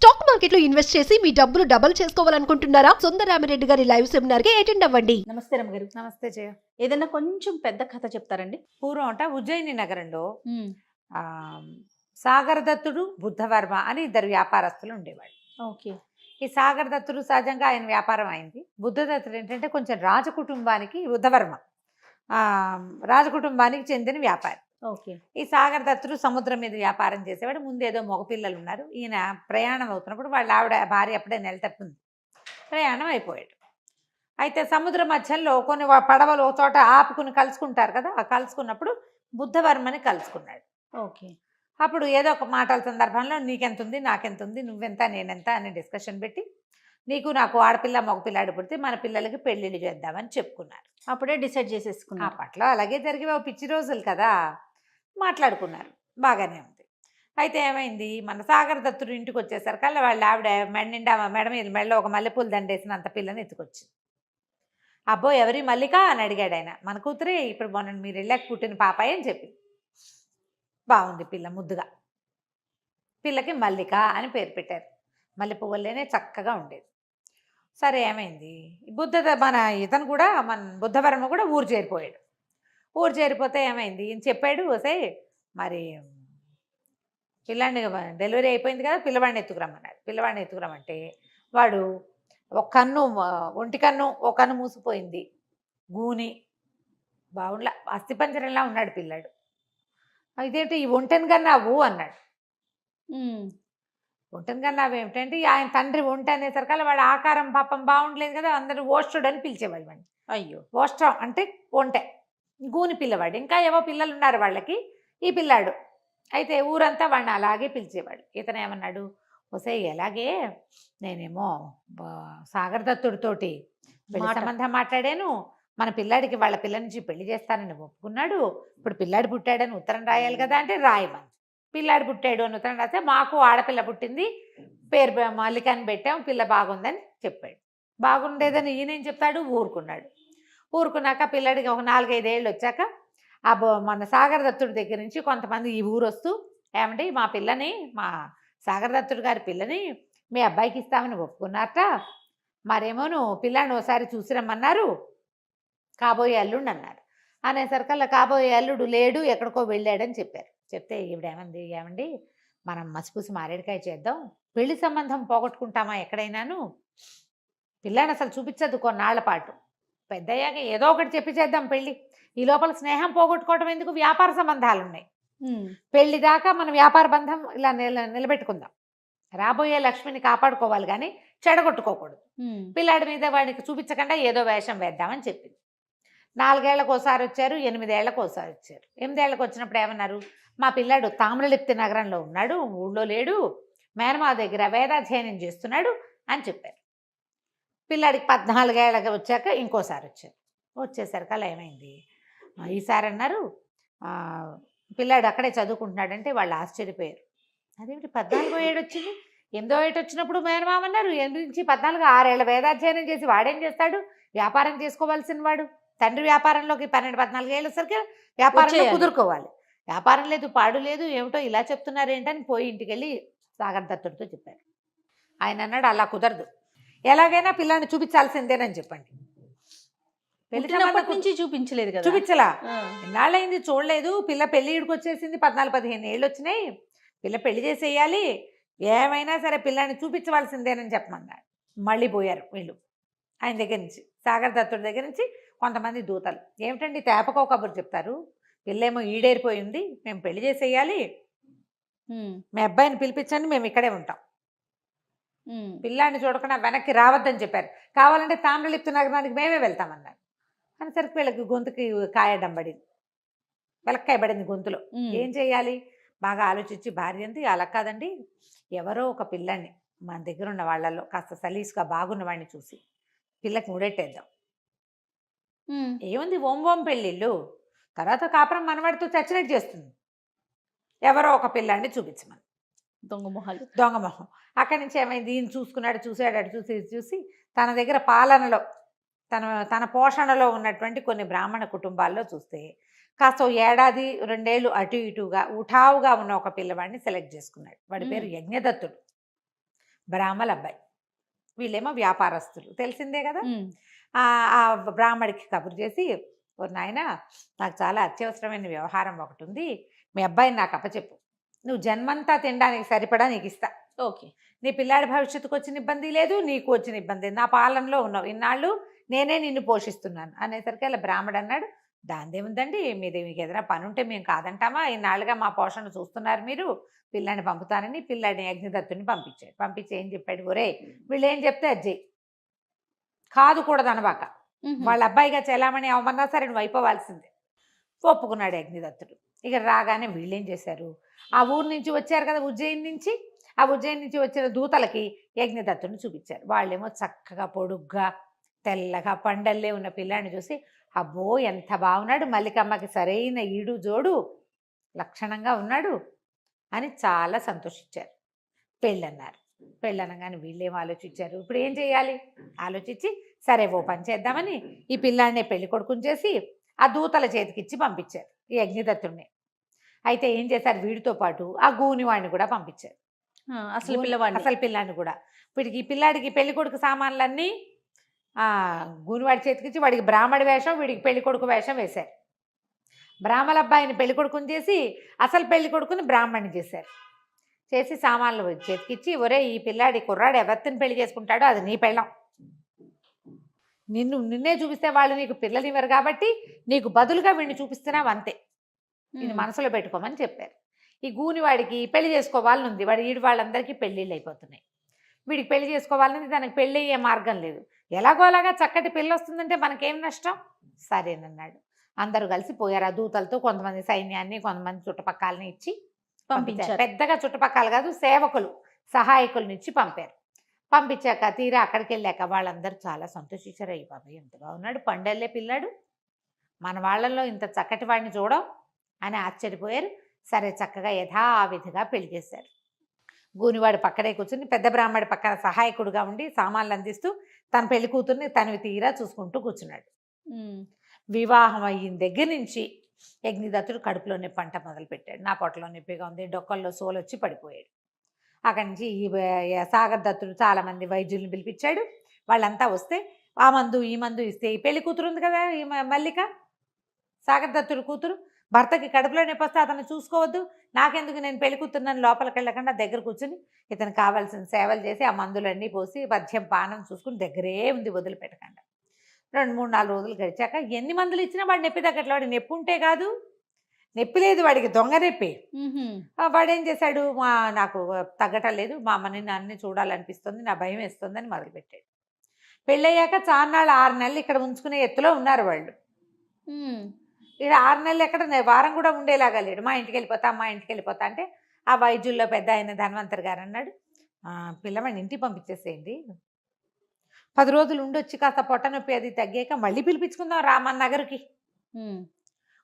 Stock market లో invest చేసి మీ డబ్బులు డబుల్ చేసుకోవాలనుకుంటున్నారా? సుందరరామిరెడ్డి గారి లైవ్ సెమినార్ కి అటెండ్ అవ్వండి. నమస్తే రమ్మగారు. నమస్తే జయ. ఏదైనా కొంచెం పెద్ద కథ చెప్తారండి? పూర్వం అంట ఉజ్జయిని నగరంలో ఆ సాగర్ దత్తుడు, బుద్ధవర్మ అని ఇద్దరు వ్యాపారస్తులు ఉండేవాళ్ళు. ఓకే. ఈ సాగర్ దత్తుడు సహజంగా ఆయన వ్యాపారం అయింది. బుద్ధదత్తుడు ఏంటంటే కొంచెం రాజకుటుంబానికి, బుద్ధవర్మ రాజకుటుంబానికి చెందిన వ్యాపారి. ఓకే. ఈ సాగర్ దత్తుడు సముద్రం మీద వ్యాపారం చేసేవాడు. ముందు ఏదో మగపిల్లలు ఉన్నారు. ఈయన ప్రయాణం అవుతున్నప్పుడు వాళ్ళ ఆవిడ భార్య అప్పుడే నెల తప్పింది, ప్రయాణం అయిపోయాడు. అయితే సముద్ర మధ్యలో కొన్ని పడవలు ఒక చోట ఆపుకుని కలుసుకుంటారు కదా, ఆ కలుసుకున్నప్పుడు బుద్ధవర్మని కలుసుకున్నాడు. ఓకే. అప్పుడు ఏదో ఒక మాటల సందర్భంలో నీకెంత ఉంది, నాకెంత ఉంది, నువ్వెంత నేనెంత అని డిస్కషన్ పెట్టి నీకు నాకు ఆడపిల్ల మగపిల్లాడు పుడితే మన పిల్లలకి పెళ్ళిళ్ళు చేద్దామని చెప్పుకున్నారు. అప్పుడే డిసైడ్ ఆ చేసేసుకున్నారు. పట్ల అలాగే జరిగే పిచ్చి రోజులు కదా, మాట్లాడుకున్నారు. బాగానే ఉంది. అయితే ఏమైంది, మన సాగర్ దత్తుడు ఇంటికి వచ్చేసరికల్లా వాళ్ళ ఆవిడ మెడ నిండా మెడ మీద మెడలో ఒక మల్లెపూలు దండేసినంత పిల్లని ఎత్తుకొచ్చింది. అబ్బో ఎవరి మల్లిక అని అడిగాడు ఆయన. మన కూతురే, ఇప్పుడు మొన్న మీరు వెళ్ళాక పుట్టిన పాపాయి అని చెప్పింది. బాగుంది పిల్ల, ముద్దుగా. పిల్లకి మల్లిక అని పేరు పెట్టారు. మల్లె పువ్వులేనే చక్కగా ఉండేది. సరే ఏమైంది, మన ఇతను కూడా, మన బుద్ధవర్మ కూడా ఊరు చేరిపోయాడు. ఊరు చేరిపోతే ఏమైంది, ఈయన చెప్పాడు, వసే మరి పిల్లాడిని డెలివరీ అయిపోయింది కదా, పిల్లవాడిని ఎత్తుకురమ్మన్నాడు. పిల్లవాడిని ఎత్తుకురమ్మంటే వాడు ఒక కన్ను, ఒంటి కన్ను ఒక కన్ను మూసిపోయింది, గూని బాగుండ్లా అస్థిపంజరంలా ఉన్నాడు పిల్లాడు. ఇదేంటి ఈ ఒంటెను కన్నావు అన్నాడు. ఒంటెను కన్నావు ఏమిటంటే ఆయన తండ్రి ఒంట అనేసరికల్లా వాడు ఆకారం పాపం బాగుండలేదు కదా, అందరూ ఓష్టుడు అని పిలిచేవాళ్ళు వాడిని. అయ్యో. ఓష్టం అంటే ఒంటె, గూని పిల్లవాడు. ఇంకా ఏవో పిల్లలు ఉన్నారు వాళ్ళకి, ఈ పిల్లాడు. అయితే ఊరంతా వాడిని అలాగే పిలిచేవాడు. ఇతను ఏమన్నాడు, వసే ఎలాగే నేనేమో సాగర్ దత్తుడితోటి పెళ్లి సంబంధం మాట్లాడాను, మన పిల్లాడికి వాళ్ళ పిల్ల నుంచి పెళ్లి చేస్తానని ఒప్పుకున్నాడు. ఇప్పుడు పిల్లాడు పుట్టాడని ఉత్తరం రాయాలి కదా అంటే రాయమని. పిల్లాడు పుట్టాడు అని ఉత్తరం రాస్తే మాకు ఆడపిల్ల పుట్టింది, పేరు మల్లికని పెట్టాం, పిల్ల బాగుందని చెప్పాడు. బాగుండేదని ఈయనేం చెప్తాడు, ఊరుకున్నాడు. ఊరుకున్నాక పిల్లాడికి ఒక 4-5 ఏళ్ళు వచ్చాక మన సాగర్ దత్తుడి దగ్గర నుంచి కొంతమంది ఈ ఊరు వస్తూ, ఏమండి మా పిల్లని, మా సాగర్ దత్తుడు గారి పిల్లని మీ అబ్బాయికి ఇస్తామని ఒప్పుకున్నారట, మరేమోను పిల్లాడిని ఒకసారి చూసిరమ్మన్నారు, కాబోయే అల్లుడు అన్నారు. అనేసరికల్లా కాబోయే అల్లుడు లేడు, ఎక్కడికో వెళ్ళాడని చెప్పారు. చెప్తే ఈవిడేమంది, ఏమండి మనం మసిపూసి మారేడుకాయ చేద్దాం, పెళ్లి సంబంధం పోగొట్టుకుంటామా ఎక్కడైనాను, పిల్లాడిని అసలు చూపించద్దు కొన్నాళ్ల పాటు, పెద్దయ్యాక ఏదో ఒకటి చెప్పి చేద్దాం పెళ్ళి, ఈ లోపల స్నేహం పోగొట్టుకోవడం ఎందుకు, వ్యాపార సంబంధాలు ఉన్నాయి, పెళ్లి దాకా మన వ్యాపార బంధం ఇలా నిలబెట్టుకుందాం, రాబోయే లక్ష్మిని కాపాడుకోవాలి కానీ చెడగొట్టుకోకూడదు, పిల్లాడి మీద వాడికి చూపించకుండా ఏదో వేషం వేద్దామని చెప్పింది. 4 ఏళ్లకు ఒకసారి వచ్చారు, 8 ఏళ్లకు ఒకసారి వచ్చారు. 8 ఏళ్లకు వచ్చినప్పుడు ఏమన్నారు, మా పిల్లాడు తామ్రలిప్తి నగరంలో ఉన్నాడు, ఊళ్ళో లేడు, మేనమా దగ్గర వేదాధ్యయనం చేస్తున్నాడు అని చెప్పారు. పిల్లాడికి 14 ఏళ్ళకి వచ్చాక ఇంకోసారి వచ్చారు. వచ్చేసరికి అలా ఏమైంది, ఈసారి అన్నారు పిల్లాడు అక్కడే చదువుకుంటున్నాడంటే వాళ్ళు ఆశ్చర్యపోయారు. అదేమిటి 14వ ఏడు వచ్చింది, 8వ ఏడు వచ్చినప్పుడు మేనమామన్నారు, 8 నుంచి 14, 6 ఏళ్ళ వేదాధ్యయనం చేసి వాడేం చేస్తాడు, వ్యాపారం చేసుకోవాల్సిన వాడు, తండ్రి వ్యాపారంలోకి 12-14 ఏళ్ళు వచ్చరికి వ్యాపారంలో కుదురుకోవాలి, వ్యాపారం లేదు పాడు లేదు, ఏమిటో ఇలా చెప్తున్నారు ఏంటని పోయి ఇంటికి వెళ్ళి సాగర్ దత్తుడితో చెప్పారు. ఆయన అన్నాడు, అలా కుదరదు, ఎలాగైనా పిల్లాన్ని చూపించాల్సిందేనని చెప్పండి. నుంచి చూపించలేదు కదా, చూపించలా, ఎన్నాళ్ళైంది చూడలేదు, పిల్ల పెళ్ళిడికి వచ్చేసింది, 14-15 ఏళ్ళు వచ్చినాయి, పిల్ల పెళ్లి చేసేయాలి, ఏమైనా సరే పిల్లాన్ని చూపించవలసిందేనని చెప్పమన్నాడు. మళ్ళీ పోయారు వీళ్ళు ఆయన దగ్గర నుంచి, సాగర్ దత్తుడి దగ్గర నుంచి కొంతమంది దూతలు. ఏమిటండి తేపకో కబురు చెప్తారు, పిల్లేమో ఈడేరిపోయింది, మేము పెళ్లి చేసేయాలి, మీ అబ్బాయిని పిలిపించండి, మేము ఇక్కడే ఉంటాం, పిల్లాన్ని చూడకుండా వెనక్కి రావద్దని చెప్పారు, కావాలంటే తామ్రలిప్తి నగరానికి మేమే వెళ్తామన్నారు. అనేసరికి వీళ్ళకి గొంతుకి కాయడం పడింది, వెలక్కాయ పడింది గొంతులో. ఏం చేయాలి, బాగా ఆలోచించి భార్య అంది, అలా కాదండి, ఎవరో ఒక పిల్లాన్ని మన దగ్గర ఉన్న వాళ్ళల్లో కాస్త సలీసుగా బాగున్న వాడిని చూసి పిల్లకి ముడెట్టేద్దాం, ఏముంది ఓం పెళ్ళిళ్ళు, తర్వాత కాపురం మనవాడితో చచ్చినట్టు చేస్తుంది, ఎవరో ఒక పిల్లాన్ని చూపించమని. దొంగ మొహం. అక్కడి నుంచి ఏమైంది, ఈయన చూసాడు, చూసి తన దగ్గర పాలనలో తన పోషణలో ఉన్నటువంటి కొన్ని బ్రాహ్మణ కుటుంబాల్లో చూస్తే కాస్త 1-2 ఏళ్ళు అటు ఇటుగా ఉఠావుగా ఉన్న ఒక పిల్లవాడిని సెలెక్ట్ చేసుకున్నాడు. వాడి పేరు యజ్ఞదత్తుడు. బ్రాహ్మల అబ్బాయి. వీళ్ళేమో వ్యాపారస్తులు, తెలిసిందే కదా. ఉమ్. ఆ బ్రాహ్మడికి కబురు చేసి, ఓ నాయన, నాకు చాలా అత్యవసరమైన వ్యవహారం ఒకటి ఉంది, మీ అబ్బాయిని నాకు అప్పచెప్పు, నువ్వు జన్మంతా తినడానికి సరిపడా నీకు ఇస్తా. ఓకే. నీ పిల్లాడి భవిష్యత్తుకు వచ్చిన ఇబ్బంది లేదు, నీకు వచ్చిన ఇబ్బంది లేదు, నా పాలనలో ఉన్నావు, ఇన్నాళ్ళు నేనే నిన్ను పోషిస్తున్నాను అనేసరికి అలా బ్రాహ్మడు అన్నాడు, దాందేముందండి, మీకు ఏదైనా పని ఉంటే మేము కాదంటామా, ఇన్నాళ్ళుగా మా పోషణ చూస్తున్నారు మీరు, పిల్లాడిని పంపుతానని పిల్లాడిని యజ్ఞదత్తుని పంపించాడు. పంపించి ఏం చెప్పాడు, ఒరే వీళ్ళు ఏం చెప్తే అది చెయ్యి, కాదు కూడదు అనబాక, వాళ్ళ అబ్బాయిగా చెలామణి అవమన్నా సరే నువ్వు అయిపోవాల్సిందే. ఒప్పుకున్నాడు యజ్ఞదత్తుడు. ఇక రాగానే వీళ్ళేం చేశారు, ఆ ఊరు నుంచి వచ్చారు కదా ఉజ్జయిని నుంచి, ఆ ఉజ్జయిని నుంచి వచ్చిన దూతలకి యజ్ఞదత్తుని చూపించారు. వాళ్ళేమో చక్కగా పొడుగ్గా తెల్లగా పండల్లే ఉన్న పిల్లాడిని చూసి, అబ్బో ఎంత బాగున్నాడు, మల్లికమ్మకి సరైన ఈడు జోడు, లక్షణంగా ఉన్నాడు అని చాలా సంతోషించారు. పెళ్ళన్నారు. పెళ్ళనగానే వీళ్ళేం ఆలోచించారు, ఇప్పుడు ఏం చేయాలి ఆలోచించి, సరే ఓ పని చేద్దామని ఈ పిల్లాడినే పెళ్లి కొడుకుని చేసి ఆ దూతల చేతికిచ్చి పంపించారు ఈ యజ్ఞదత్తుడిని. అయితే ఏం చేశారు, వీడితో పాటు ఆ గూనివాడిని కూడా పంపించారు. అసలు పిల్లవాడిని, అసలు పిల్లాడిని కూడా. వీడికి ఈ పిల్లాడికి పెళ్లి కొడుకు సామాన్లన్నీ గూనివాడి చేతికిచ్చి, వాడికి బ్రాహ్మడి వేషం, వీడికి పెళ్లి కొడుకు వేషం వేశారు. బ్రాహ్మణ అబ్బాయిని పెళ్లి కొడుకుని చేసి అసలు పెళ్లి కొడుకుని బ్రాహ్మణ్ణి చేశారు. చేసి సామాన్లు చేతికిచ్చి, ఒరే ఈ పిల్లాడి కుర్రాడు ఎవరిని పెళ్లి చేసుకుంటాడో అది నీ పెళ్ళం, నిన్నే చూపిస్తే వాళ్ళు నీకు పిల్లనివ్వరు కాబట్టి నీకు బదులుగా వీడిని చూపిస్తున్నావు అంతే, ఇది మనసులో పెట్టుకోమని చెప్పారు. ఈ గూనివాడికి పెళ్లి చేసుకోవాలని ఉంది, ఈడు వాళ్ళందరికీ పెళ్ళిళ్ళు అయిపోతున్నాయి, వీడికి పెళ్లి చేసుకోవాలని, దానికి పెళ్ళి అయ్యే మార్గం లేదు, ఎలాగో అలాగా చక్కటి పెళ్ళి వస్తుందంటే మనకేం నష్టం, సరేనన్నాడు. అందరూ కలిసి పోయారు. ఆ దూతలతో కొంతమంది సైన్యాన్ని, కొంతమంది చుట్టుపక్కలని ఇచ్చి పంపించారు. పెద్దగా చుట్టుపక్కల కాదు, సేవకులు సహాయకులను ఇచ్చి పంపారు. పంపించాక తీరా అక్కడికి వెళ్ళాక వాళ్ళందరూ చాలా సంతోషించారు. అయ్యి బాబాయ్ ఎంత బాగున్నాడు, పండల్లే పిల్లాడు, మన వాళ్ళల్లో ఇంత చక్కటి వాడిని చూడం అని ఆశ్చర్యపోయారు. సరే చక్కగా యథావిధిగా పెళ్లి చేశారు. గూనివాడు పక్కనే కూర్చుని పెద్ద బ్రాహ్మడి పక్కన సహాయకుడుగా ఉండి సామాన్లు అందిస్తూ తన పెళ్లి కూతుర్ని తనవి తీరా చూసుకుంటూ కూర్చున్నాడు. వివాహం అయిన దగ్గర నుంచి యజ్ఞదత్తుడు కడుపులో నొప్పి అంట మొదలుపెట్టాడు. నా పొట్టలో నొప్పిగా ఉంది, డొక్కల్లో సోలొచ్చి పడిపోయాడు. అక్కడి నుంచి ఈ సాగర్ దత్తుడు చాలామంది వైద్యుల్ని పిలిపించాడు. వాళ్ళంతా వస్తే ఆ మందు ఈ మందు ఇస్తే, ఈ పెళ్లి కూతురు ఉంది కదా ఈ మల్లిక, సాగర్ దత్తుడు కూతురు, భర్తకి కడుపులో నొప్పి వస్తే అతను చూసుకోవద్దు, నాకెందుకు, నేను పెళ్లి కూతురున్నాను, లోపలికి వెళ్ళకుండా దగ్గర కూర్చుని ఇతను కావాల్సిన సేవలు చేసి ఆ మందులన్నీ పోసి మద్యం పానం చూసుకుని దగ్గరే ఉంది, వదిలిపెట్టకుండా. 2-3-4 రోజులు గడిచాక ఎన్ని మందులు ఇచ్చినా వాడు నొప్పి తగ్గట్లే. వాడికి నొప్పి ఉంటే కాదు, నొప్పి లేదు వాడికి, దొంగ నొప్పి. వాడు ఏం చేశాడు, నాకు తగ్గటం లేదు, మా అమ్మని నాన్నని చూడాలనిపిస్తుంది, నా భయం వేస్తుందని మొదలుపెట్టాడు. పెళ్ళయ్యాక చాన్నాళ్ళు 6 నెలలు ఇక్కడ ఉంచుకునే ఎత్తులో ఉన్నారు వాళ్ళు. ఇక్కడ 6 నెలలు ఎక్కడ వారం కూడా ఉండేలాగా లేడు. మా ఇంటికి వెళ్ళిపోతా అంటే ఆ వైద్యుల్లో పెద్ద ఆయన ధన్వంతరి గారు అన్నాడు, పిల్లవాడిని ఇంటికి పంపించేసేయండి, 10 రోజులు ఉండొచ్చి కాస్త పొట్ట నొప్పి అది తగ్గాక మళ్ళీ పిలిపించుకుందాం రామన్ నగర్కి,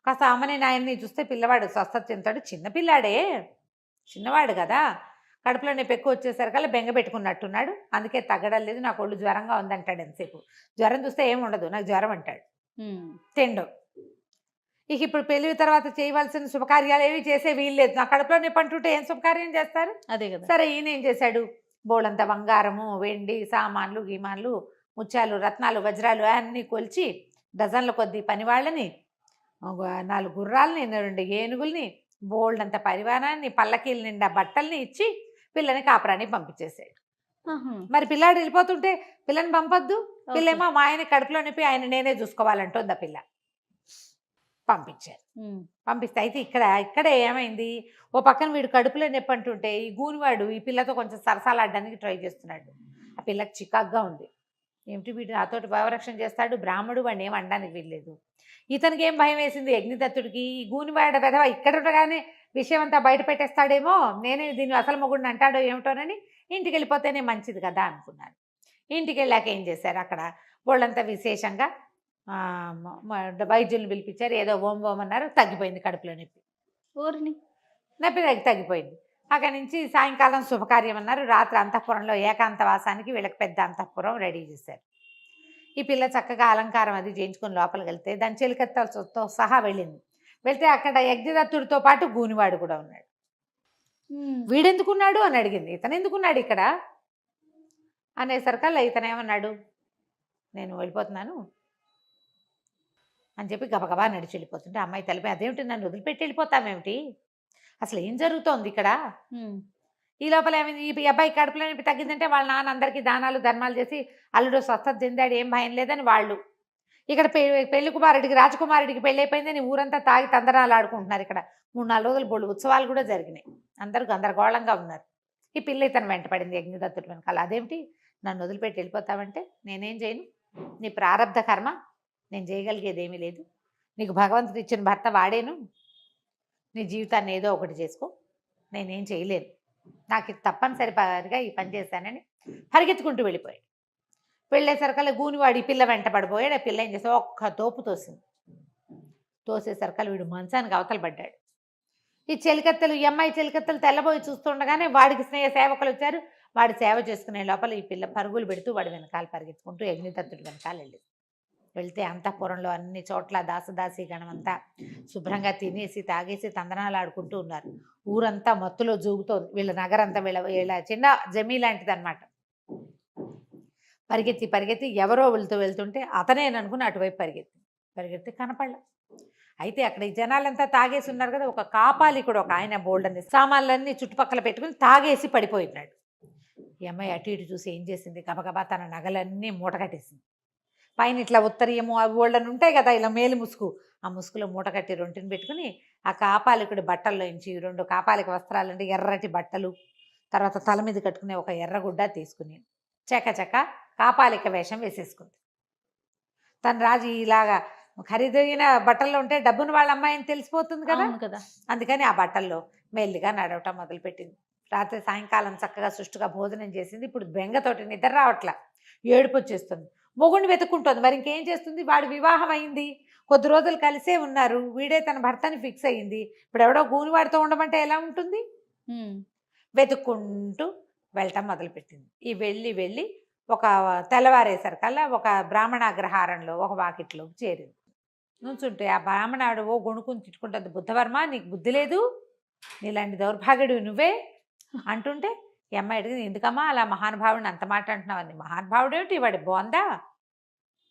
కాస్త అమ్మని నాయన్ని చూస్తే పిల్లవాడు స్వస్థత చెందుతాడు, చిన్నపిల్లాడే, చిన్నవాడు కదా, కడుపులో నొప్పి ఎక్కువ వచ్చేసరికల్లా బెంగ పెట్టుకున్నట్టున్నాడు, అందుకే తగ్గడం లేదు, నాకు ఒళ్ళు జ్వరంగా ఉందంటాడు. ఎంతసేపు జ్వరం చూస్తే ఏమి ఉండదు, నాకు జ్వరం అంటాడు, తిండు. ఇక ఇప్పుడు పెళ్లి తర్వాత చేయవలసిన శుభకార్యాలు ఏవి చేసే వీల్లేదు, నా కడుపులో నొప్పి అంటుంటే ఏం శుభకార్యం చేస్తారు, అదే కదా. సరే ఈయన ఏం చేశాడు, బోళంత బంగారము, వెండి సామాన్లు, గీమాన్లు, ముత్యాలు, రత్నాలు, వజ్రాలు అన్నీ కొలిచి డజన్ల కొద్ది పనివాళ్ళని, 4 గుర్రాలని, 2 ఏనుగుల్ని, బోల్డంత పరివారాన్ని, పల్లకీల నిండా బట్టల్ని ఇచ్చి పిల్లని కాపురాన్ని పంపించేసాడు. మరి పిల్లాడు వెళ్ళిపోతుంటే పిల్లని పంపొద్దు, పిల్లేమో మా ఆయన కడుపులో నొప్పి ఆయన నేనే చూసుకోవాలంటుంది ఆ పిల్ల. పంపించారు. పంపిస్తే అయితే ఇక్కడే ఏమైంది, ఓ పక్కన వీడు కడుపులో నొప్పి అంటుంటే ఈ గూనివాడు ఈ పిల్లతో కొంచెం సరసాలాడడానికి ట్రై చేస్తున్నాడు. ఆ పిల్లకి చికాగ్గా ఉంది, ఏమిటి వీడు నాతోటి భావరక్షణ చేస్తాడు, బ్రాహ్మడు వాడిని ఏం అనడానికి వీల్లేదు. ఇతనికి ఏం భయం వేసింది యజ్ఞదత్తుడికి, ఈ గూనివాడ వెధవ ఇక్కడ ఉండగానే విషయం అంతా బయట పెట్టేస్తాడేమో, నేనే దీన్ని అసలు మొగుడిని అంటాడో ఏమిటోనని ఇంటికి వెళ్ళిపోతేనే మంచిది కదా అనుకున్నాను. ఇంటికి వెళ్ళాక ఏం చేశారు, అక్కడ వాళ్ళంతా విశేషంగా వైద్యుల్ని పిలిపించారు, ఏదో ఓం అన్నారు, తగ్గిపోయింది కడుపులో నొప్పి, నొప్పి తగ్గిపోయింది. అక్కడి నుంచి సాయంకాలం శుభకార్యం అన్నారు, రాత్రి అంతఃపురంలో ఏకాంతవాసానికి వీళ్ళకి పెద్ద అంతఃపురం రెడీ చేశారు. ఈ పిల్ల చక్కగా అలంకారం అది చేయించుకొని లోపలికి వెళ్తే దాని చెలికత్తలతో సహా వెళ్ళింది. వెళ్తే అక్కడ యజ్ఞదత్తుడితో పాటు గూనివాడు కూడా ఉన్నాడు. వీడెందుకున్నాడు అని అడిగింది. ఇతను ఎందుకున్నాడు ఇక్కడ, అనేసరికల్లా ఇతను ఏమన్నాడు, నేను వెళ్ళిపోతున్నాను అని చెప్పి గబగబా నడిచి వెళ్ళిపోతుంటే అమ్మాయి తలిపి, అదేమిటి నన్ను వదిలిపెట్టి వెళ్ళిపోతామేమిటి, అసలు ఏం జరుగుతోంది ఇక్కడ. ఈ లోపల ఏమైంది, ఈ అబ్బాయి కడుపులో నొప్పి తగ్గిందంటే వాళ్ళ నాన్న అందరికీ దానాలు ధర్మాలు చేసి అల్లుడు స్వస్థత చెందాడు, ఏం భయం లేదని వాళ్ళు. ఇక్కడ పెళ్లి కుమారుడికి రాజకుమారుడికి పెళ్ళి అయిపోయిందని ఊరంతా తాగి తందనాలు ఆడుకుంటున్నారు. ఇక్కడ 3-4 రోజులు బోళ్ళు ఉత్సవాలు కూడా జరిగినాయి. అందరూ గందరగోళంగా ఉన్నారు. ఈ పిల్ల ఇతను వెంట పడింది యజ్ఞదత్తుడి వెనకాల. అదేమిటి నన్ను వదిలిపెట్టి వెళ్ళిపోతావంటే, నేనేం చేయను, నీ ప్రారంధ కర్మ, నేను చేయగలిగేది ఏమీ లేదు, నీకు భగవంతుడు ఇచ్చిన భర్త వాడేను, నీ జీవితాన్ని ఏదో ఒకటి చేసుకో, నేనేం చేయలేను, నాకు ఇది తప్పనిసరిగా ఈ పని చేశానని పరిగెత్తుకుంటూ వెళ్ళిపోయాడు. వెళ్ళేసరికల్లా గూనివాడు ఈ పిల్ల వెంట పడిపోయాడు. ఆ పిల్ల ఏం చేస్తే ఒక్క తోపు తోసింది. తోసేసరికల్లా వీడు మంచానికి అవతల పడ్డాడు. ఈ చెలికత్తెలు, ఈ అమ్మాయి చెలికత్తెలు తెల్లబోయి చూస్తుండగానే వాడికి స్నేహ సేవకులు వచ్చారు. వాడి సేవ చేసుకునే లోపల ఈ పిల్ల పరుగులు పెడుతూ వాడి వెనకాల పరిగెత్తుకుంటూ యజ్ఞదత్తుడి వెనకాల వెళ్తే అంతఃపురంలో అన్ని చోట్ల దాసదాసి గణమంతా శుభ్రంగా తినేసి తాగేసి తందనాలు ఆడుకుంటూ ఉన్నారు. ఊరంతా మత్తులో జూగుతోంది. వీళ్ళ నగరంతా వీళ్ళ చిన్న జమీ లాంటిది అనమాట. పరిగెత్తి ఎవరో వెళ్తుంటే అతనేననుకుని అటువైపు పరిగెత్తి కనపడలే. అయితే అక్కడ ఈ జనాలంతా తాగేసి ఉన్నారు కదా. ఒక కాపాలికుడు, ఒక ఆయన బోల్డని సామాన్లన్నీ చుట్టుపక్కల పెట్టుకుని తాగేసి పడిపోయినాడు. ఈ అమ్మాయి అటు ఇటు చూసి ఏం చేసింది, గబగబా తన నగలన్నీ మూటకట్టేసింది. పైన ఇట్లా ఉత్తరీయము అవి బోల్డని ఉంటాయి కదా, ఇలా మేలు ముసుగు, ఆ ముసుగులో మూటకట్టి రొంటిని పెట్టుకుని ఆ కాపాలికుడి బట్టల్లోంచి 2 కాపాలిక వస్త్రాలంటే ఎర్రటి బట్టలు, తర్వాత తల మీద కట్టుకునే ఒక ఎర్రగుడ్డ తీసుకుని చకచక కాపాలిక వేషం వేసేసుకుంది. తను రాజు ఇలాగా ఖరీదైన బట్టల్లో ఉంటే డబ్బును వాళ్ళ అమ్మాయిని తెలిసిపోతుంది కదా. అందుకని ఆ బట్టల్లో మెల్లిగా నడవటం మొదలుపెట్టింది. రాత్రి సాయంకాలం చక్కగా సుష్టుగా భోజనం చేసింది. ఇప్పుడు బెంగతోటి నిద్ర రావట్లా, ఏడుపు వచ్చేస్తుంది. మొగుడిని వెతుక్కుంటుంది. మరి ఇంకేం చేస్తుంది, వాడు వివాహం అయింది, కొద్ది రోజులు కలిసే ఉన్నారు, వీడే తన భర్తని ఫిక్స్ అయ్యింది. ఇప్పుడు ఎవడో గూనివాడితో ఉండమంటే ఎలా ఉంటుంది. వెతుక్కుంటూ వెళ్ళటం మొదలుపెట్టింది. ఈ వెళ్ళి ఒక తెల్లవారేసరికల్లా ఒక బ్రాహ్మణాగ్రహారంలో ఒక వాకిట్లోకి చేరింది. నుంచుంటే ఆ బ్రాహ్మణాడు ఓ గొణుకుని తిట్టుకుంటుంది, బుద్ధవర్మ నీకు బుద్ధి లేదు, నీలాంటి దౌర్భాగ్యుడు నువ్వే అంటుంటే ఈ అమ్మాయి అడిగింది, ఎందుకమ్మా అలా మహానుభావుడిని అంత మాట అంటున్నావని. మహానుభావుడు ఏమిటి, వాడి బోందా,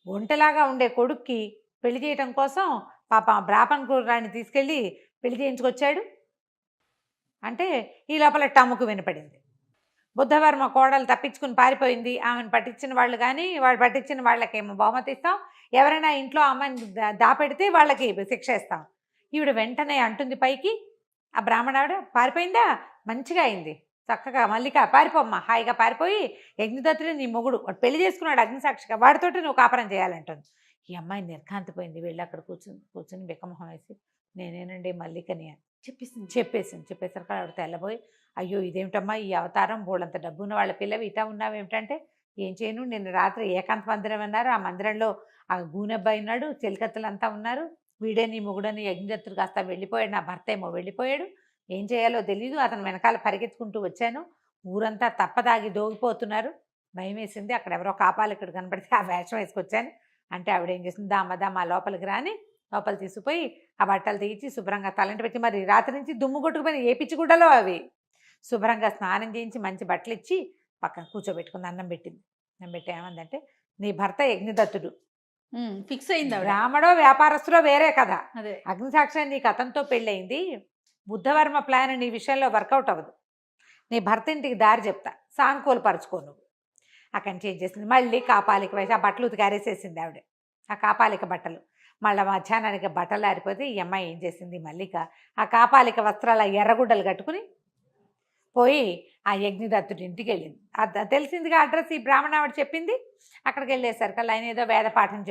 ఒంటలాగా ఉండే కొడుక్కి పెళ్లి చేయటం కోసం పాప బ్రాహ్మణ కుర్రాన్ని తీసుకెళ్ళి పెళ్లి చేయించుకొచ్చాడు అంటే ఈ లోపల టమ్ముకు వినపడింది. బుద్ధవర్మ కోడలు తప్పించుకుని పారిపోయింది, ఆమెను పట్టించిన వాళ్ళు కానీ వాడు పట్టించిన వాళ్ళకేమో బహుమతి ఇస్తాం, ఎవరైనా ఇంట్లో అమ్మాయిని దాపెడితే వాళ్ళకి శిక్ష ఇస్తాం. ఈవిడ వెంటనే అంటుంది పైకి, ఆ బ్రాహ్మణావిడ పారిపోయిందా, మంచిగా అయింది, చక్కగా మల్లిక పారిపోమ్మా, హాయిగా పారిపోయి యజ్ఞదత్తుడు నీ మొగుడు వాడు పెళ్లి చేసుకున్నాడు అగ్నిసాక్షిగా, వాడితోటి నువ్వు కాపురం చేయాలంటుంది. ఈ అమ్మాయి నిర్ఘాంతపోయింది. వెళ్ళి అక్కడ కూర్చుని బిక్కమొహం వేసి, నేనేనండి మల్లికని అని చెప్పేసరికి ఆవిడ తెల్లబోయి, అయ్యో ఇదేమిటమ్మా ఈ అవతారం, బోళ్ళంత డబ్బున్న వాళ్ళ పిల్లవి ఇటా ఉన్నావేమిటంటే, ఏం చేయను, నిన్న రాత్రి ఏకాంత మందిరం అన్నారు, ఆ మందిరంలో ఆ గూనెబ్బాయి ఉన్నాడు, చెలికత్తలంతా ఉన్నారు, వీడే నీ మొగుడని యజ్ఞదత్తుడు కాస్త వెళ్ళిపోయాడు, నా భర్త ఏమో వెళ్ళిపోయాడు, ఏం చేయాలో తెలీదు, అతను వెనకాల పరిగెత్తుకుంటూ వచ్చాను, ఊరంతా తప్పదాగి దోగిపోతున్నారు, భయం వేసింది, అక్కడ ఎవరో కాపాలికుడు కనపడితే ఆ వేషం వేసుకొచ్చాను అంటే ఆవిడ ఏం చేసింది, దామా లోపలికి రాని లోపల తీసుకుపోయి ఆ బట్టలు తీయించి శుభ్రంగా తలంటి పెట్టి, మరి రాత్రి నుంచి దుమ్ము కొట్టుకుపోయిన ఏ పిచ్చిగుడ్డలో అవి, శుభ్రంగా స్నానం చేయించి మంచి బట్టలు ఇచ్చి పక్కన కూర్చోబెట్టుకుంది, అన్నం పెట్టింది. అన్నం పెట్టి ఏమందంటే, నీ భర్త యజ్ఞదత్తుడు ఫిక్స్ అయింది, రామడో వ్యాపారస్తులో వేరే కదా, అదే అగ్నిసాక్షి నీకు అతనితో పెళ్ళయింది, బుద్ధవర్మ ప్లాన్ నీ విషయంలో వర్కౌట్ అవ్వదు, నీ భర్త ఇంటికి దారి చెప్తా, సానుకూలపరచుకో నువ్వు. అక్కడి నుంచి ఏం చేసింది, మళ్ళీ కాపాలిక వేసి ఆ బట్టలు ఉతికారేసేసింది ఆవిడ, ఆ కాపాలిక బట్టలు. మళ్ళీ మధ్యాహ్నానికి బట్టలు ఆరిపోతే ఈ అమ్మాయి ఏం చేసింది, మల్లిక ఆ కాపాలిక వస్త్రాల ఎర్రగుడ్డలు కట్టుకుని పోయి ఆ యజ్ఞదత్తుడి ఇంటికి వెళ్ళింది. తెలిసిందిగా అడ్రస్ ఈ బ్రాహ్మణావిడ చెప్పింది. అక్కడికి వెళ్ళేసరికి ఆయన ఏదో వేద పాఠం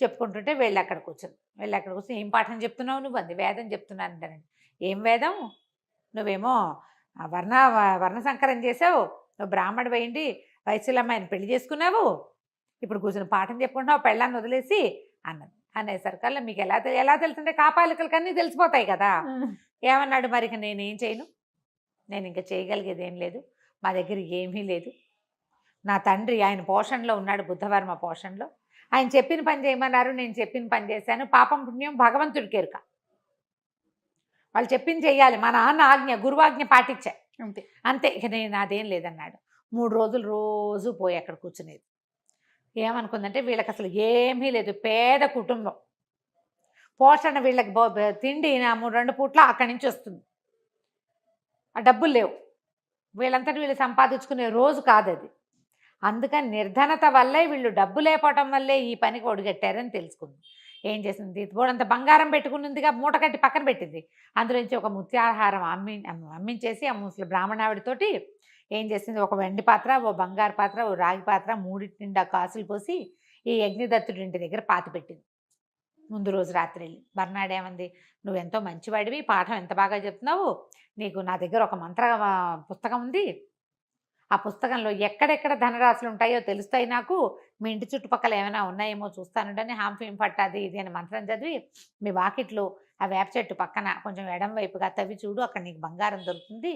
చెప్పుకుంటుంటే వెళ్ళి అక్కడ కూర్చొని ఏం పాఠం చెప్తున్నావు నువ్వు అంది. వేదం చెప్తున్నాను అంటానండి. ఏం వేదం, నువ్వేమో వర్ణ సంకరం చేసావు, నువ్వు బ్రాహ్మణ వేయండి వైశ్యులమ్మాయిని పెళ్లి చేసుకున్నావు, ఇప్పుడు కూర్చొని పాఠం చెప్పుకుంటున్నావు పెళ్ళాన్ని వదిలేసి అన్నది. అనేసరికల్లా మీకు ఎలా తెలుసుంటే కాపాలికలకి అన్నీ తెలిసిపోతాయి కదా. ఏమన్నాడు, మరి నేనేం చేయను, నేను ఇంకా చేయగలిగేది ఏం లేదు, మా దగ్గర ఏమీ లేదు, నా తండ్రి ఆయన పోషణలో ఉన్నాడు, బుద్ధవర్మ పోషణలో, ఆయన చెప్పిన పని చేయమన్నారు, నేను చెప్పిన పని చేశాను, పాపం పుణ్యం భగవంతుడికి ఎరుక, వాళ్ళు చెప్పింది చెయ్యాలి, మా నాన్న ఆజ్ఞ గురువాజ్ఞ పాటించా అంతే, ఇక నేను నాదేం లేదన్నాడు. 3 రోజులు రోజు పోయి అక్కడ కూర్చునేది. ఏమనుకుందంటే వీళ్ళకి అసలు ఏమీ లేదు, పేద కుటుంబం, పోషణ వీళ్ళకి తిండి 2 పూట్ల అక్కడి నుంచి వస్తుంది, ఆ డబ్బులు లేవు, వీళ్ళంతటి వీళ్ళు సంపాదించుకునే రోజు కాదు అది. అందుకని నిర్ధనత వల్లే, వీళ్ళు డబ్బు లేకపోవటం వల్లే ఈ పనికి ఒడిగట్టారని తెలుసుకుంది. ఏం చేసింది, బోడంత బంగారం పెట్టుకున్నదిగా మూట కట్టి పక్కన పెట్టింది. అందులో నుంచి ఒక ముత్యాహారం అమ్మించేసి ఆ ముసలి బ్రాహ్మణావిడితోటి ఏం చేసింది, ఒక వెండి పాత్ర, ఓ బంగారు పాత్ర, ఓ రాగి పాత్ర, 3 నిండా కాసులు పోసి ఈ యజ్ఞదత్తుడి ఇంటి దగ్గర పాతి పెట్టింది. ముందు రోజు రాత్రి వెళ్ళి మర్నాడు ఏమంది, నువ్వెంతో మంచివాడివి, పాఠం ఎంత బాగా చెప్తున్నావు, నీకు నా దగ్గర ఒక మంత్ర పుస్తకం ఉంది, ఆ పుస్తకంలో ఎక్కడెక్కడ ధనరాశులు ఉంటాయో తెలుస్తాయి నాకు, మీ ఇంటి చుట్టుపక్కల ఏమైనా ఉన్నాయేమో చూస్తానుండని హాంఫీం పట్టాది ఇది అని మంత్రం చదివి మీ వాకిట్లో ఆ వేప చెట్టు పక్కన కొంచెం ఎడం వైపుగా తవ్వి చూడు, అక్కడ నీకు బంగారం దొరుకుతుంది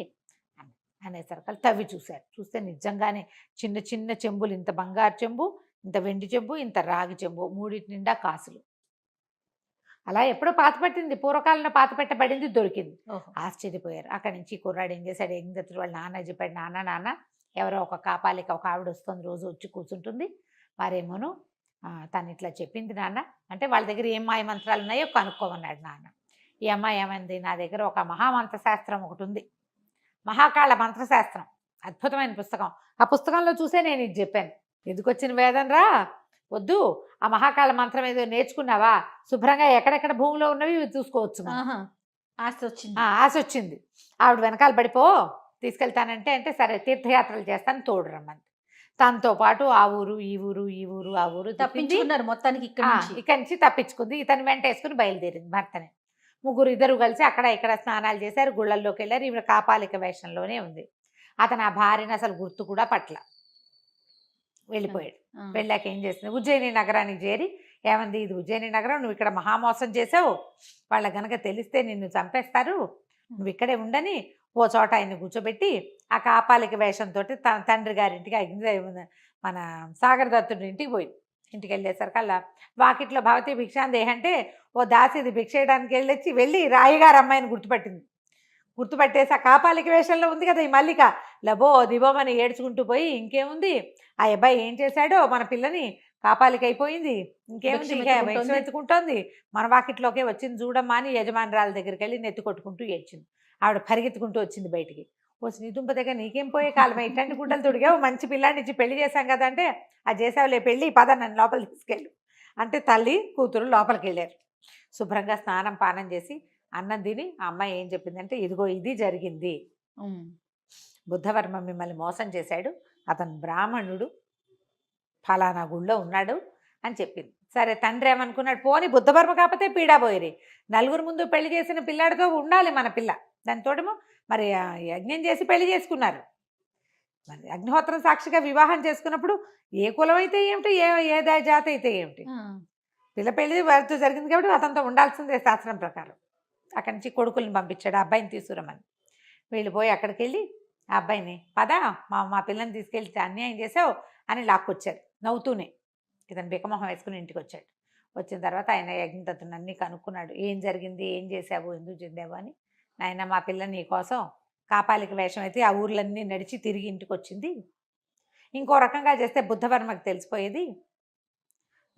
అనేసరికి తవ్వి చూశారు. చూస్తే నిజంగానే చిన్న చిన్న చెంబులు, ఇంత బంగారు చెంబు, ఇంత వెండి చెంబు, ఇంత రాగి చెంబు, 3 నిండా కాసులు. అలా ఎప్పుడో పాతపెట్టింది, పూర్వకాలంలో పాతపెట్టబడింది దొరికింది. ఆశ్చర్యపోయారు. అక్కడి నుంచి కుర్రాడు ఏం చేశాడు, యజ్ఞదత్తుడు వాళ్ళ నాన్న చెప్పాడు, నాన్న ఎవరో ఒక కాపాలిక, ఒక ఆవిడ వస్తుంది, రోజు వచ్చి కూర్చుంటుంది, వారేమోను తను ఇట్లా చెప్పింది నాన్న అంటే, వాళ్ళ దగ్గర ఏం మాయ మంత్రాలు ఉన్నాయో కనుక్కోమన్నాడు నాన్న. ఈ అమ్మాయి ఏమైంది, నా దగ్గర ఒక మహామంత్రశాస్త్రం ఒకటి ఉంది, మహాకాళ మంత్రశాస్త్రం, అద్భుతమైన పుస్తకం, ఆ పుస్తకంలో చూసే నేను ఇది చెప్పాను. ఎందుకు వచ్చిన వేదన రా, వద్దు, ఆ మహాకాళ మంత్రం ఏదో నేర్చుకున్నావా, శుభ్రంగా ఎక్కడెక్కడ భూమిలో ఉన్నవి చూసుకోవచ్చు. ఆశ వచ్చింది, ఆవిడ వెనకాల పడిపో, తీసుకెళ్తానంటే అంటే సరే తీర్థయాత్రలు చేస్తాను తోడు రమ్మంది. తనతో పాటు ఆ ఊరు ఈ ఊరు ఈ ఊరు ఆ ఊరు తప్పించుకున్నారు మొత్తానికి. ఇక్కడి నుంచి తప్పించుకుంది, ఇతను వెంట వేసుకుని బయలుదేరింది భర్తని. ముగ్గురు ఇద్దరు కలిసి అక్కడ ఇక్కడ స్నానాలు చేశారు, గుళ్ళల్లోకి వెళ్ళారు. ఈవిడ కాపాలిక వేషంలోనే ఉంది. అతను ఆ భార్యను అసలు గుర్తు కూడా పట్ల వెళ్ళిపోయాడు. వెళ్ళాక ఏం చేసింది, ఉజ్జయిని నగరానికి చేరి ఏమంది, ఇది ఉజ్జయిని నగరం, నువ్వు ఇక్కడ మహామోసం చేసావు, వాళ్ళ గనక తెలిస్తే నిన్ను చంపేస్తారు, నువ్వు ఇక్కడే ఉండని ఓ చోట ఆయన్ని కూర్చోబెట్టి ఆ కాపాలిక వేషంతో తన తండ్రి గారింటికి మన సాగర్ దత్తుడి ఇంటికి పోయింది. ఇంటికి వెళ్ళేసరికల్లా వాకిట్లో భవతి భిక్షాందేహ అంటే ఓ దాసిది భిక్ష చేయడానికి వెళ్ళి రాయిగారు అమ్మాయిని గుర్తుపట్టేసి ఆ కాపాలిక వేషంలో ఉంది కదా ఈ మల్లిక, లబో దిబోమని ఏడ్చుకుంటూ పోయి, ఇంకేముంది ఆ అబ్బాయి ఏం చేశాడో, మన పిల్లని కాపాలిక అయిపోయింది, ఇంకేముంది ఇంకా భిక్ష ఎత్తుకుంటోంది, మన వాకిట్లోకే వచ్చింది చూడమ్మా అని యజమానురాల దగ్గరికి వెళ్ళి నెత్తి కొట్టుకుంటూ ఏడ్చింది. ఆవిడ పరిగెత్తుకుంటూ వచ్చింది బయటికి. వచ్చి నీ దుంప దగ్గర నీకేం పోయే కాలమే, ఇట్లాంటి గుడ్డలు తొడిగావు, మంచి పిల్లాన్ని ఇచ్చి పెళ్లి చేశాం కదా అంటే, అది చేసావులే పెళ్ళి, పద నన్ను లోపల తీసుకెళ్ళు అంటే తల్లి కూతురు లోపలికి వెళ్ళారు. శుభ్రంగా స్నానం పానం చేసి అన్నం తిని ఆ అమ్మాయి ఏం చెప్పిందంటే, ఇదిగో ఇది జరిగింది, బుద్ధవర్మ మిమ్మల్ని మోసం చేశాడు, అతను బ్రాహ్మణుడు, ఫలానా గుళ్ళో ఉన్నాడు అని చెప్పింది. సరే తండ్రి ఏమనుకున్నాడు, పోని బుద్ధవర్మ కాకపోతే పీడా పోయిరి, నలుగురు ముందు పెళ్లి చేసిన పిల్లాడితో ఉండాలి మన పిల్ల, దానితోటేమో మరి యజ్ఞం చేసి పెళ్లి చేసుకున్నారు, మరి అగ్నిహోత్రం సాక్షిగా వివాహం చేసుకున్నప్పుడు ఏ కులం అయితే ఏమిటి, ఏ జాతి అయితే ఏమిటి, పిల్ల పెళ్లి వారితో జరిగింది కాబట్టి అతనితో ఉండాల్సిందే శాస్త్రం ప్రకారం. అక్కడి నుంచి పంపించాడు ఆ అబ్బాయిని తీసుకురమ్మని. వీళ్ళు పోయి అక్కడికి వెళ్ళి ఆ అబ్బాయిని పద మా పిల్లని తీసుకెళ్ళి అన్యాయం చేసావు అని లాక్కొచ్చారు నవ్వుతూనే. ఇతను బికమొహం వేసుకుని ఇంటికి వచ్చాడు. వచ్చిన తర్వాత ఆయన యజ్ఞదత్తుని అన్నీ కనుక్కున్నాడు, ఏం జరిగింది, ఏం చేసావు, ఎందుకు చెందావు అని. నాయన మా పిల్ల నీ కోసం కాపాలిక వేషం అయితే ఆ ఊర్లన్నీ నడిచి తిరిగి ఇంటికి వచ్చింది, ఇంకో రకంగా చేస్తే బుద్ధవర్మకు తెలిసిపోయేది,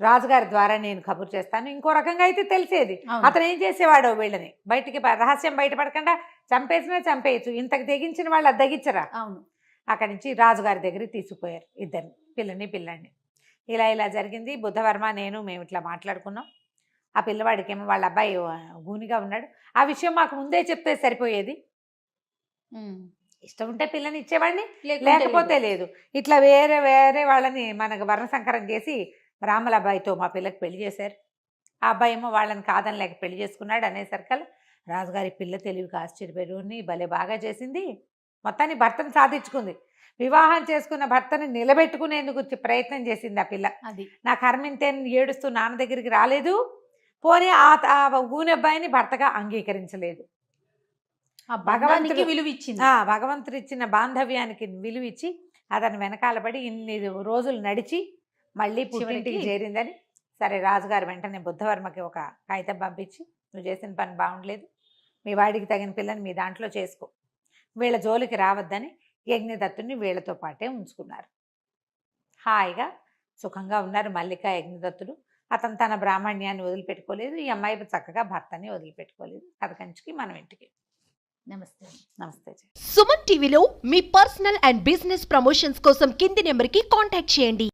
రాజుగారి ద్వారా నేను కబురు చేస్తాను, ఇంకో రకంగా అయితే తెలిసేది, అతను ఏం చేసేవాడో వీళ్ళని బయటికి రహస్యం బయటపడకుండా చంపేసినా చంపేయచ్చు, ఇంతకు తెగించిన వాళ్ళు అది తెగించరా. అవును. అక్కడి నుంచి రాజుగారి దగ్గరికి తీసుకుపోయారు ఇద్దరిని, పిల్లాడిని. ఇలా జరిగింది, బుద్ధవర్మ నేను మేము ఇట్లా మాట్లాడుకున్నాం, ఆ పిల్లవాడికి ఏమో వాళ్ళ అబ్బాయి గూనిగా ఉన్నాడు, ఆ విషయం మాకు ముందే చెప్తే సరిపోయేది, ఇష్టం ఉంటే పిల్లని ఇచ్చేవాడిని, లేకపోతే లేదు. ఇట్లా వేరే వాళ్ళని మనకు వర్ణసంకరం చేసి రాముల అబ్బాయితో మా పిల్లకి పెళ్లి చేశారు, ఆ అబ్బాయి ఏమో వాళ్ళని కాదని లేక పెళ్లి చేసుకున్నాడు అనేసరికల్ రాజుగారి పిల్ల తెలివికి ఆశ్చర్యపోయి భలే బాగా చేసింది, మొత్తాన్ని భర్తను సాధించుకుంది, వివాహం చేసుకున్న భర్తని నిలబెట్టుకునేందుకు ప్రయత్నం చేసింది ఆ పిల్ల. అది నా కర్మింతే ఏడుస్తూ నాన్న దగ్గరికి రాలేదు, పోనీ ఆ ఊని అబ్బాయిని భర్తగా అంగీకరించలేదు. భగవంతుడికి విలువ ఇచ్చింది, భగవంతుడు ఇచ్చిన బాంధవ్యానికి విలువ ఇచ్చి అతను వెనకాలబడి ఇన్ని రోజులు నడిచి మళ్ళీ పుట్టింటికి చేరిందని. సరే రాజుగారు వెంటనే బుద్ధవర్మకి ఒక కాగితం పంపించి, నువ్వు చేసిన పని బాగుండలేదు, మీ వాడికి తగిన పిల్లని మీ దాంట్లో చేసుకో, వీళ్ళ జోలికి రావద్దని యజ్ఞదత్తుని వీళ్ళతో పాటే ఉంచుకున్నారు. హాయిగా సుఖంగా ఉన్నారు మల్లిక యజ్ఞదత్తుడు. అతను తన బ్రాహ్మణ్యాన్ని వదిలిపెట్టుకోలేదు, ఈ అమ్మాయి చక్కగా భర్తని వదిలిపెట్టుకోలేదు. కథ కంచికి మనం ఇంటికి. నమస్తే. నమస్తే. సుమన్ టీవీలో మీ పర్సనల్ అండ్ బిజినెస్ ప్రమోషన్స్ కోసం కింది నెంబర్కి కాంటాక్ట్ చేయండి.